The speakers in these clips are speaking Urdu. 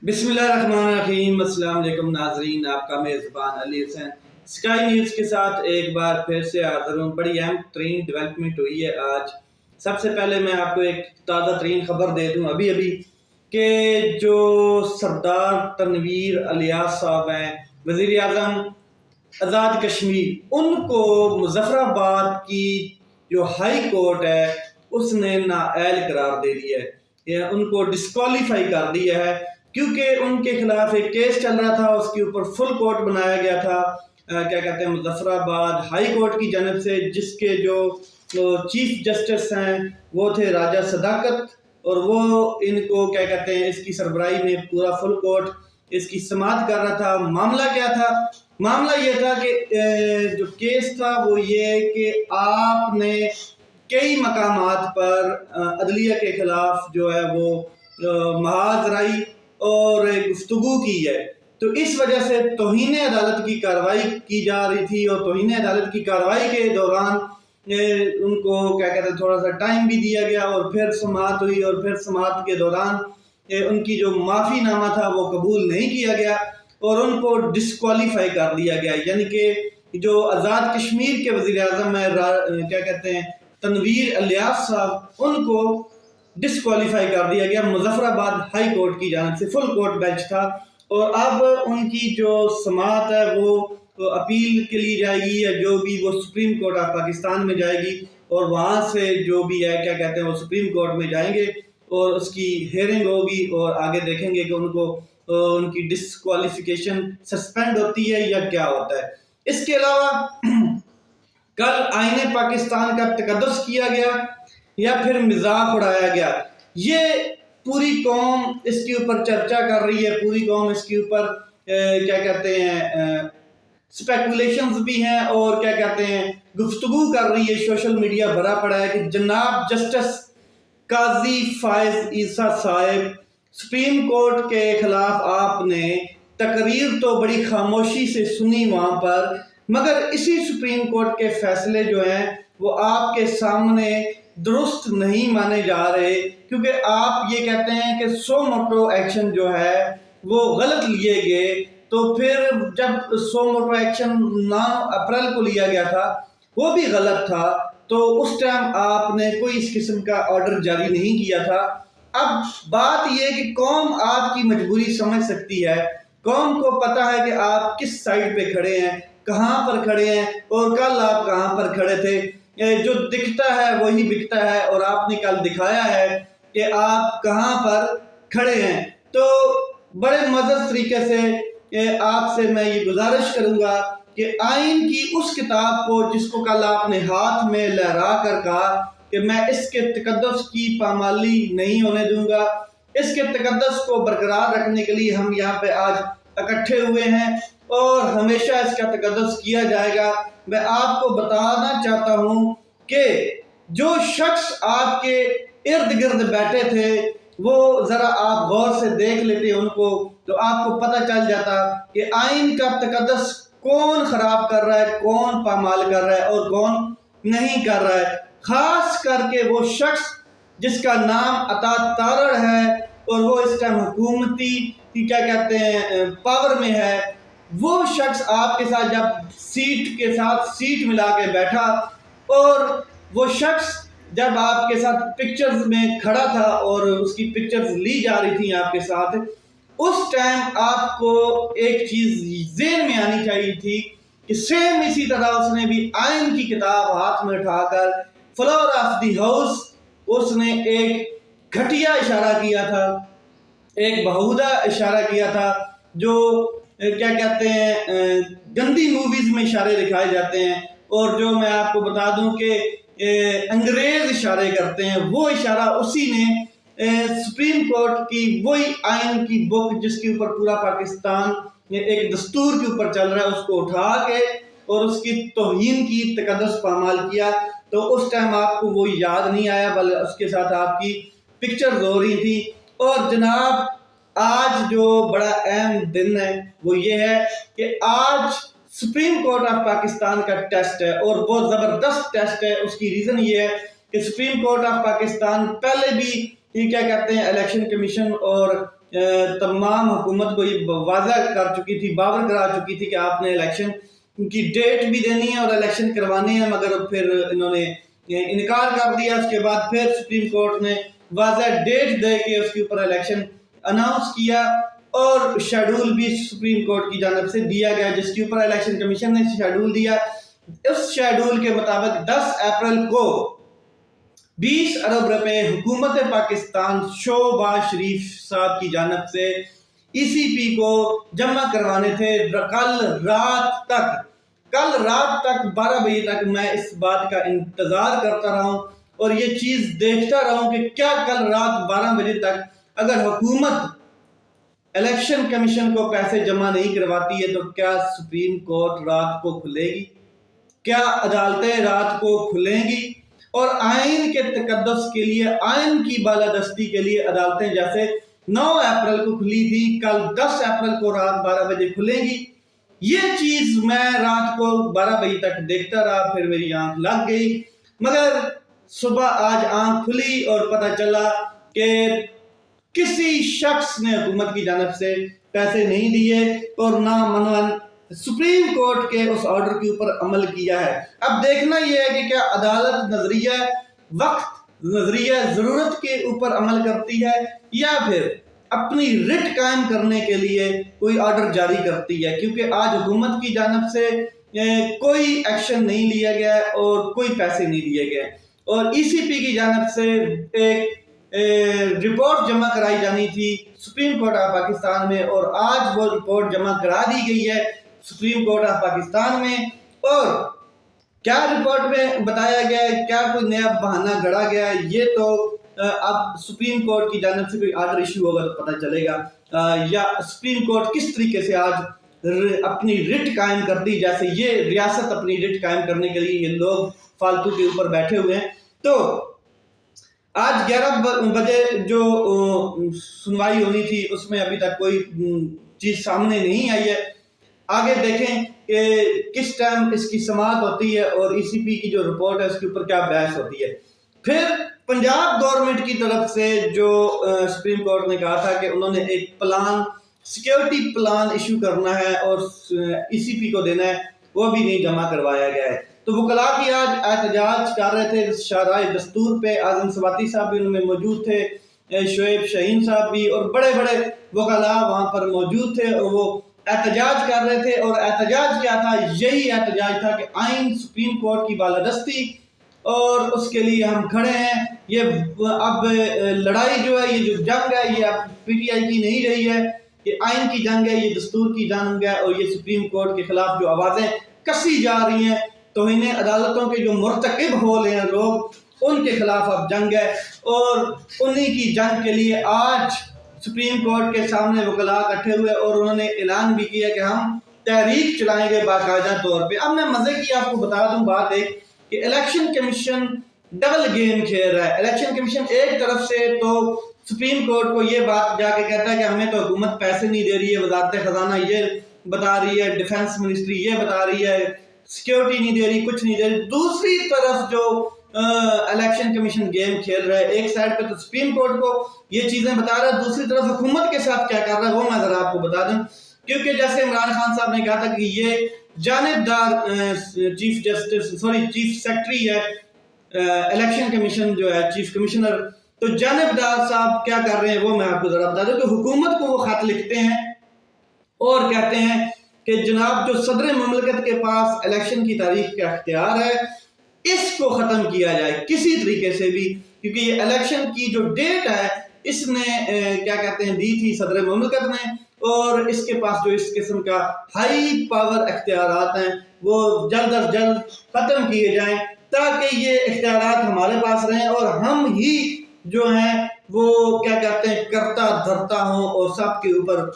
بسم اللہ الرحمن الرحیم۔ السلام علیکم ناظرین، آپ کا میزبان علی حسین اسکائی نیوز کے ساتھ ایک بار پھر سے حاضر ہوں۔ بڑی اہم ترین ڈیولپمنٹ ہوئی ہے آج۔ سب سے پہلے میں آپ کو ایک تازہ ترین خبر دے دوں ابھی کہ جو سردار تنویر الیاس صاحب ہیں، وزیر اعظم آزاد کشمیر، ان کو مظفر آباد کی جو ہائی کورٹ ہے اس نے نااہل قرار دے دیا ہے، ان کو ڈسکوالیفائی کر دیا ہے، کیونکہ ان کے خلاف ایک کیس چل رہا تھا، اس کے اوپر فل کورٹ بنایا گیا تھا مظفر آباد ہائی کورٹ کی جانب سے، جس کے جو چیف جسٹس ہیں وہ تھے راجہ صداقت، اور وہ ان کو اس کی سربراہی میں پورا فل کورٹ اس کی سماعت کر رہا تھا۔ معاملہ کیا تھا؟ معاملہ یہ تھا کہ جو کیس تھا وہ یہ کہ آپ نے کئی مقامات پر عدلیہ کے خلاف جو ہے وہ محاذ رائی اور گفتگو کی ہے، تو اس وجہ سے توہین عدالت کی کارروائی کی جا رہی تھی، اور توہین عدالت کی کارروائی کے دوران ان کو تھوڑا سا ٹائم بھی دیا گیا، اور پھر سماعت ہوئی، اور پھر سماعت کے دوران ان کی جو معافی نامہ تھا وہ قبول نہیں کیا گیا اور ان کو ڈسکوالیفائی کر دیا گیا، یعنی کہ جو آزاد کشمیر کے وزیر اعظم ہیں تنویر الیاس صاحب، ان کو ڈسکوالیفائی کر دیا گیا مظفر آباد ہائی کورٹ کی جانب سے۔ فل کورٹ بینچ تھا، اور اب ان کی جو سماعت ہے وہ اپیل کے لیے جائے گی، یا جو بھی وہ سپریم کورٹ آف پاکستان میں جائے گی، اور وہاں سے جو بھی ہے وہ سپریم کورٹ میں جائیں گے اور اس کی ہیئرنگ ہوگی، اور آگے دیکھیں گے کہ ان کو ان کی ڈسکوالیفیکیشن سسپینڈ ہوتی ہے یا کیا ہوتا ہے۔ اس کے علاوہ کل آئین پاکستان کا تقدس کیا گیا یا پھر مذاق اڑایا گیا، یہ پوری قوم اس کے اوپر چرچا کر رہی ہے، پوری قوم اس کے اوپر سپیکولیشنز بھی ہیں، اور گفتگو کر رہی ہے، سوشل میڈیا بھرا پڑا ہے کہ جناب جسٹس قاضی فائز عیسیٰ صاحب، سپریم کورٹ کے خلاف آپ نے تقریر تو بڑی خاموشی سے سنی وہاں پر، مگر اسی سپریم کورٹ کے فیصلے جو ہیں وہ آپ کے سامنے درست نہیں مانے جا رہے، کیونکہ آپ یہ کہتے ہیں کہ سو موٹو ایکشن جو ہے وہ غلط لیے گئے، تو پھر جب سو موٹو ایکشن 9 اپریل کو لیا گیا تھا وہ بھی غلط تھا، تو اس ٹائم آپ نے کوئی اس قسم کا آرڈر جاری نہیں کیا تھا۔ اب بات یہ کہ قوم آپ کی مجبوری سمجھ سکتی ہے، قوم کو پتا ہے کہ آپ کس سائڈ پہ کھڑے ہیں، کہاں پر کھڑے ہیں، اور کل آپ کہاں پر کھڑے تھے۔ جو دکھتا ہے وہی بکتا ہے، اور آپ نے کل دکھایا ہے کہ آپ کہاں پر کھڑے ہیں۔ تو بڑے مزید طریقے سے آپ سے میں یہ گزارش کروں گا کہ آئین کی اس کتاب کو جس کو کل آپ نے ہاتھ میں لہرا کر کہا کہ میں اس کے تقدس کی پامالی نہیں ہونے دوں گا، اس کے تقدس کو برقرار رکھنے کے لیے ہم یہاں پہ آج اکٹھے ہوئے ہیں، اور ہمیشہ اس کا تقدس کیا جائے گا۔ میں آپ کو بتانا چاہتا ہوں کہ جو شخص آپ کے ارد گرد بیٹھے تھے وہ ذرا آپ غور سے دیکھ لیتے ان کو، تو آپ کو پتہ چل جاتا کہ آئین کا تقدس کون خراب کر رہا ہے، کون پامال کر رہا ہے اور کون نہیں کر رہا ہے۔ خاص کر کے وہ شخص جس کا نام عطا تارڑ ہے، اور وہ اس ٹائم حکومتی پاور میں ہے، وہ شخص آپ کے ساتھ جب سیٹ کے ساتھ سیٹ ملا کے بیٹھا، اور وہ شخص جب آپ کے ساتھ پکچرز میں کھڑا تھا اور اس کی پکچرز لی جا رہی تھیں آپ کے ساتھ، اس ٹائم آپ کو ایک چیز ذہن میں آنی چاہیے تھی کہ سیم اسی طرح اس نے بھی آئین کی کتاب ہاتھ میں اٹھا کر فلور آف دی ہاؤس اس نے ایک گھٹیا اشارہ کیا تھا، ایک بہودہ اشارہ کیا تھا، جو گندی موویز میں اشارے دکھائے جاتے ہیں، اور جو میں آپ کو بتا دوں کہ انگریز اشارے کرتے ہیں، وہ اشارہ اسی نے سپریم کورٹ کی وہی آئین کی بک جس کے اوپر پورا پاکستان ایک دستور کے اوپر چل رہا ہے، اس کو اٹھا کے اور اس کی توہین کی، تقدس پامال کیا۔ تو اس ٹائم آپ کو وہ یاد نہیں آیا، بلکہ اس کے ساتھ آپ کی پکچرز ہو رہی تھی۔ اور جناب آج جو بڑا اہم دن ہے وہ یہ ہے کہ آج سپریم کورٹ آف پاکستان کا ٹیسٹ ہے، اور بہت زبردست ٹیسٹ ہے۔ اس کی ریزن یہ ہے کہ سپریم کورٹ آف پاکستان پہلے بھی الیکشن کمیشن اور تمام حکومت کو یہ واضح کر چکی تھی، باور کرا چکی تھی کہ آپ نے الیکشن کی ڈیٹ بھی دینی ہے اور الیکشن کروانے ہیں، مگر پھر انہوں نے انکار کر دیا۔ اس کے بعد پھر سپریم کورٹ نے واضح ڈیٹ دے کے اس کے اوپر الیکشن اناؤنس کیا اور شیڈول بھی سپریم کورٹ کی جانب سے دیا گیا، جس کے اوپر الیکشن کمیشن نے شیڈول دیا۔ اس شیڈول کے مطابق 10 اپریل کو 20 ارب روپے حکومت پاکستان شہباز شریف صاحب کی جانب سے ای سی پی کو جمع کروانے تھے۔ کل رات تک 12 بجے تک میں اس بات کا انتظار کرتا رہا ہوں اور یہ چیز دیکھتا رہا ہوں کہ کیا کل رات 12 بجے تک اگر حکومت الیکشن کمیشن کو پیسے جمع نہیں کرواتی ہے تو کیا سپریم کورٹ رات کو کھلے گی، کیا عدالتیں رات کو کھلیں گی؟ اور آئین کے تقدس کے لیے، آئین کی بالادستی کے لیے عدالتیں جیسے 9 اپریل کو کھلی تھی، کل 10 اپریل کو رات 12 بجے کھلیں گی۔ یہ چیز میں رات کو 12 بجے تک دیکھتا رہا، پھر میری آنکھ لگ گئی، مگر صبح آج آنکھ کھلی اور پتہ چلا کہ کسی شخص نے حکومت کی جانب سے پیسے نہیں دیے اور نہ منون سپریم کورٹ کے اس آرڈر کے اوپر عمل کیا ہے۔ اب دیکھنا یہ ہے کہ کیا عدالت نظریہ وقت، نظریہ ضرورت کے اوپر عمل کرتی ہے یا پھر اپنی رٹ قائم کرنے کے لیے کوئی آرڈر جاری کرتی ہے، کیونکہ آج حکومت کی جانب سے کوئی ایکشن نہیں لیا گیا اور کوئی پیسے نہیں دیے گئے، اور ای سی پی کی جانب سے ایک رپورٹ جمع کرائی جانی تھی سپریم کورٹ آف پاکستان میں، اور آج وہ رپورٹ جمع کرا دی گئی ہے سپریم کورٹ آف پاکستان میں۔ اور کیا رپورٹ میں بتایا گیا ہے، کیا کوئی نیا بہانہ گڑا گیا ہے، یہ تو اب سپریم کورٹ کی جانب سے کوئی آرڈر ایشو ہوگا تو پتہ چلے گا، یا سپریم کورٹ کس طریقے سے آج اپنی رٹ قائم کرتی، جیسے یہ ریاست اپنی رٹ قائم کرنے کے لیے یہ لوگ فالتو کے اوپر بیٹھے ہوئے ہیں۔ تو آج 11 بجے جو سنوائی ہونی تھی اس میں ابھی تک کوئی چیز سامنے نہیں آئی ہے، آگے دیکھیں کہ کس ٹائم اس کی سماعت ہوتی ہے اور ای سی پی کی جو رپورٹ ہے اس کے اوپر کیا بحث ہوتی ہے۔ پھر پنجاب گورنمنٹ کی طرف سے جو سپریم کورٹ نے کہا تھا کہ انہوں نے ایک پلان، سیکیورٹی پلان ایشو کرنا ہے اور ای سی پی کو دینا ہے، وہ بھی نہیں جمع کروایا گیا ہے۔ تو وکلاء کی آج احتجاج کر رہے تھے شاہراہ دستور پہ، اعظم سواتی صاحب بھی ان میں موجود تھے، شعیب شاہین صاحب بھی، اور بڑے بڑے وکلاء وہاں پر موجود تھے اور وہ احتجاج کر رہے تھے۔ اور احتجاج کیا تھا؟ یہی احتجاج تھا کہ آئین سپریم کورٹ کی بالادستی اور اس کے لیے ہم کھڑے ہیں۔ یہ اب لڑائی جو ہے، یہ جو جنگ ہے، یہ اب پی ٹی آئی کی نہیں رہی ہے، یہ آئین کی جنگ ہے، یہ دستور کی جنگ ہے، اور یہ سپریم کورٹ کے خلاف جو آوازیں کسی جا رہی ہیں، توہین عدالتوں کے جو مرتکب ہو رہے ہیں لوگ، ان کے خلاف اب جنگ ہے، اور انہی کی جنگ کے لیے آج سپریم کورٹ کے سامنے وکلاء اکٹھے ہوئے اور انہوں نے اعلان بھی کیا کہ ہم تحریک چلائیں گے باقاعدہ طور پہ۔ اب میں مزے کی آپ کو بتا دوں بات ایک، کہ الیکشن کمیشن ڈبل گیم کھیل رہا ہے۔ الیکشن کمیشن ایک طرف سے تو سپریم کورٹ کو یہ بات جا کے کہتا ہے کہ ہمیں تو حکومت پیسے نہیں دے رہی ہے، وزارت خزانہ یہ بتا رہی ہے، ڈیفنس منسٹری یہ بتا رہی ہے، سیکیورٹی نہیں دے رہی، کچھ نہیں دے رہی۔ دوسری طرف جو الیکشن کمیشن گیم کھیل رہا ہے، ایک سائڈ پہ تو سپریم کورٹ کو یہ چیزیں بتا رہا ہے، دوسری طرف حکومت کے ساتھ کیا کر رہا ہے وہ میں ذرا آپ کو بتا دوں۔ کیونکہ جیسے عمران خان صاحب نے کہا تھا کہ یہ جانبدار چیف سیکرٹری ہے الیکشن کمیشن جو ہے، چیف کمشنر، تو جانبدار صاحب کیا کر رہے ہیں وہ میں آپ کو ذرا بتا دوں کہ حکومت کو وہ خط لکھتے ہیں اور کہتے ہیں کہ جناب جو صدر مملکت کے پاس الیکشن کی تاریخ کا اختیار ہے، اس کو ختم کیا جائے کسی طریقے سے بھی، کیونکہ یہ الیکشن کی جو ڈیٹ ہے اس نے کیا کہتے ہیں دی تھی صدر مملکت نے، اور اس کے پاس جو اس قسم کا ہائی پاور اختیارات ہیں وہ جلد از جلد ختم کیے جائیں تاکہ یہ اختیارات ہمارے پاس رہیں اور ہم ہی جو ہیں وہ کیا کہتے ہیں کرتا دھرتا ہوں اور سب کے اوپر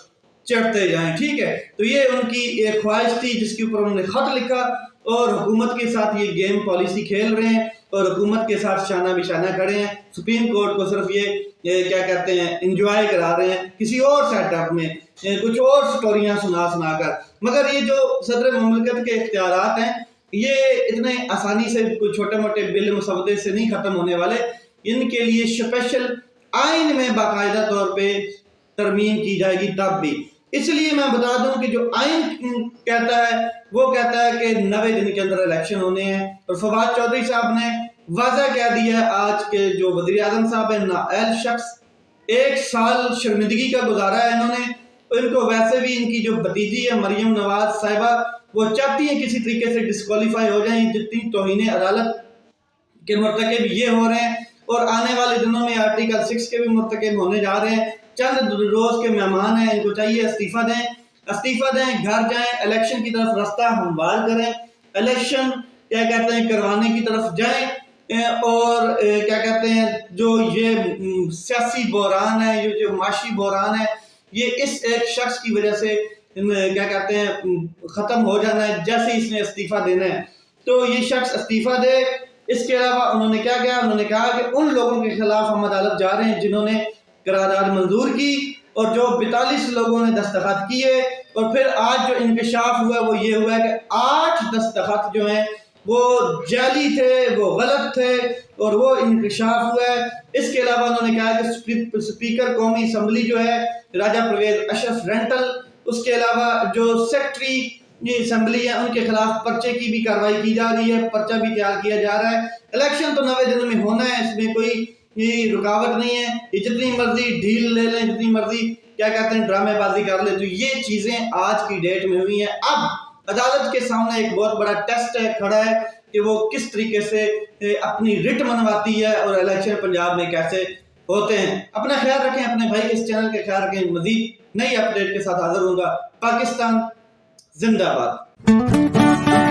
چڑھتے جائیں۔ ٹھیک ہے، تو یہ ان کی ایک خواہش تھی جس کے اوپر انہوں نے خط لکھا اور حکومت کے ساتھ یہ گیم پالیسی کھیل رہے ہیں اور حکومت کے ساتھ شانہ بشانہ کھڑے ہیں۔ سپریم کورٹ کو صرف یہ کیا کہتے ہیں انجوائے کرا رہے ہیں کسی اور سیٹ اپ میں، کچھ اور سٹوریاں سنا کر، مگر یہ جو صدر مملکت کے اختیارات ہیں یہ اتنے آسانی سے کوئی چھوٹے موٹے بل مسودے سے نہیں ختم ہونے والے، ان کے لیے اسپیشل آئین میں باقاعدہ طور پہ ترمیم کی جائے گی تب بھی۔ اس لیے میں بتا دوں کہ جو آئین کہتا ہے وہ کہتا ہے کہ 90 دن کے اندر الیکشن ہونے ہیں، اور فواد چودھری صاحب نے واضح کہہ دیا ہے آج کے جو وزیر اعظم صاحب ہیں، نااہل شخص 1 سال شرمندگی کا گزارا ہے انہوں نے، ان کو ویسے بھی ان کی جو بھتیجی ہے مریم نواز صاحبہ وہ چاہتی ہیں کسی طریقے سے ڈسکوالیفائی ہو جائیں، جتنی توہین عدالت کے مرتکب یہ ہو رہے ہیں، اور آنے والے دنوں میں آرٹیکل 6 کے بھی مرتکب ہونے جا رہے ہیں۔ چند روز کے مہمان ہیں، ان کو چاہیے استعفیٰ دیں، گھر جائیں، الیکشن کی طرف راستہ ہموار کریں، الیکشن کیا کہتے ہیں کروانے کی طرف جائیں، اور کیا کہتے ہیں جو یہ سیاسی بحران ہے، یہ جو معاشی بحران ہے، یہ اس ایک شخص کی وجہ سے کیا کہتے ہیں ختم ہو جانا ہے، جیسے اس نے استعفیٰ دینا ہے تو یہ شخص استعفیٰ دے۔ اس کے علاوہ انہوں نے کیا کہا؟ انہوں نے کہا کہ ان لوگوں کے خلاف ہم عدالت جا رہے ہیں جنہوں نے قرارداد منظور کی اور جو 42 لوگوں نے دستخط کیے، اور پھر آج جو انکشاف ہوا وہ یہ ہوا ہے کہ 8 دستخط جو ہیں وہ جعلی تھے، وہ غلط تھے، اور وہ انکشاف ہوا ہے۔ اس کے علاوہ انہوں نے کہا کہ سپیکر قومی اسمبلی جو ہے راجہ پرویز اشرف رینٹل، اس کے علاوہ جو سیکٹری اسمبلی ہے ان کے خلاف پرچے کی بھی کارروائی کی جا رہی ہے، پرچہ بھی تیار کیا جا رہا ہے۔ الیکشن تو 90 دن میں ہونا ہے، اس میں کوئی رکاوٹ نہیں ہے، یہ جتنی مرضی ڈھیل لے لیں، جتنی مرضی کیا کہتے ہیں ڈرامے بازی کر لیں، تو یہ چیزیں آج کی ڈیٹ میں ہوئی ہیں۔ اب عدالت کے سامنے ایک بہت بڑا ٹیسٹ ہے کھڑا ہے کہ وہ کس طریقے سے اپنی رٹ منواتی ہے اور الیکشن پنجاب میں کیسے ہوتے ہیں۔ اپنا خیال رکھیں، اپنے بھائی کے اس چینل کے خیال رکھیں۔ مزید نئی اپ ڈیٹ کے ساتھ حاضر ہوں گا۔ پاکستان زندہ باد۔